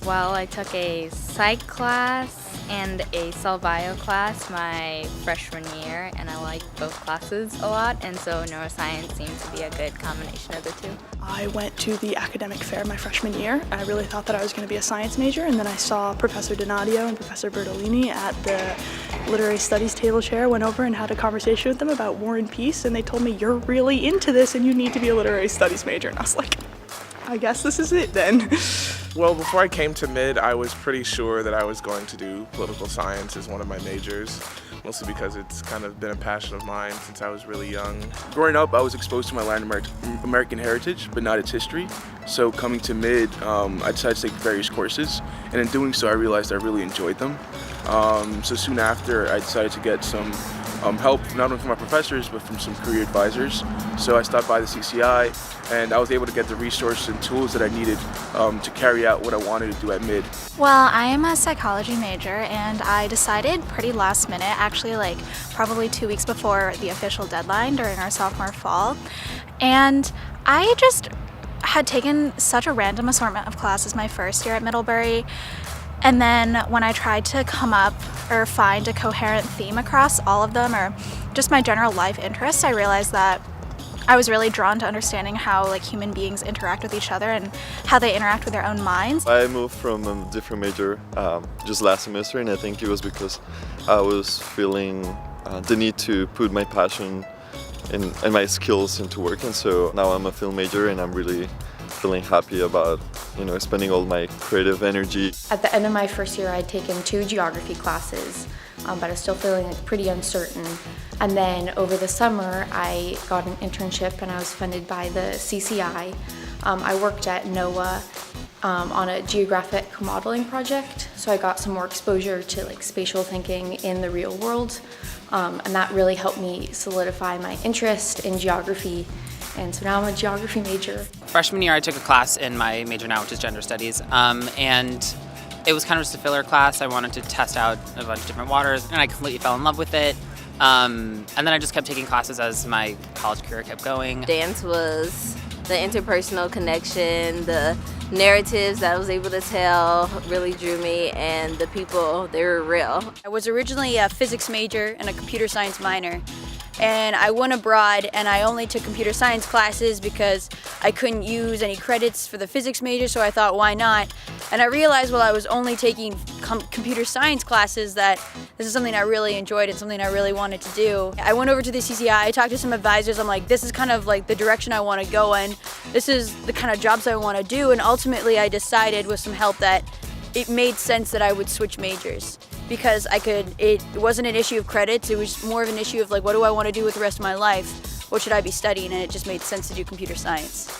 Well, I took a psych class and a cell bio class my freshman year, and I liked both classes a lot, and so neuroscience seemed to be a good combination of the two. I went to the academic fair my freshman year. I really thought that I was going to be a science major, and then I saw Professor Donadio and Professor Bertolini at the literary studies table chair, went over and had a conversation with them about War and Peace, and they told me, "You're really into this and you need to be a literary studies major." And I was like, I guess this is it then. Well, before I came to Mid, I was pretty sure that I was going to do political science as one of my majors, mostly because it's kind of been a passion of mine since I was really young. Growing up, I was exposed to my Latin American heritage, but not its history. So coming to Mid, I decided to take various courses, and in doing so, I realized I really enjoyed them. So soon after, I decided to get some help, not only from my professors, but from some career advisors. So I stopped by the CCI, and I was able to get the resources and tools that I needed to carry out what I wanted to do at Mid. Well, I am a psychology major, and I decided pretty last minute, actually like probably 2 weeks before the official deadline during our sophomore fall. And I just had taken such a random assortment of classes my first year at Middlebury. And then when I tried to come up or find a coherent theme across all of them, or just my general life interests, I realized that I was really drawn to understanding how human beings interact with each other and how they interact with their own minds. I moved from a different major just last semester, and I think it was because I was feeling the need to put my passion and my skills into work, and so now I'm a film major and I'm really feeling happy about spending all my creative energy. At the end of my first year, I'd taken 2 geography classes, but I was still feeling pretty uncertain. And then over the summer, I got an internship and I was funded by the CCI. I worked at NOAA on a geographic modeling project, so I got some more exposure to spatial thinking in the real world, and that really helped me solidify my interest in geography. And so now I'm a geography major. Freshman year, I took a class in my major now, which is gender studies, and it was kind of just a filler class. I wanted to test out a bunch of different waters, and I completely fell in love with it. And then I just kept taking classes as my college career kept going. Dance was the interpersonal connection, the narratives that I was able to tell really drew me, and the people, they were real. I was originally a physics major and a computer science minor. And I went abroad and I only took computer science classes because I couldn't use any credits for the physics major, so I thought, why not? And I realized while I was only taking computer science classes that this is something I really enjoyed and something I really wanted to do. I went over to the CCI, I talked to some advisors, I'm like, this is kind of the direction I want to go in. This is the kind of jobs I want to do, and ultimately I decided with some help that it made sense that I would switch majors. Because it wasn't an issue of credits, it was more of an issue of what do I want to do with the rest of my life? What should I be studying? And it just made sense to do computer science.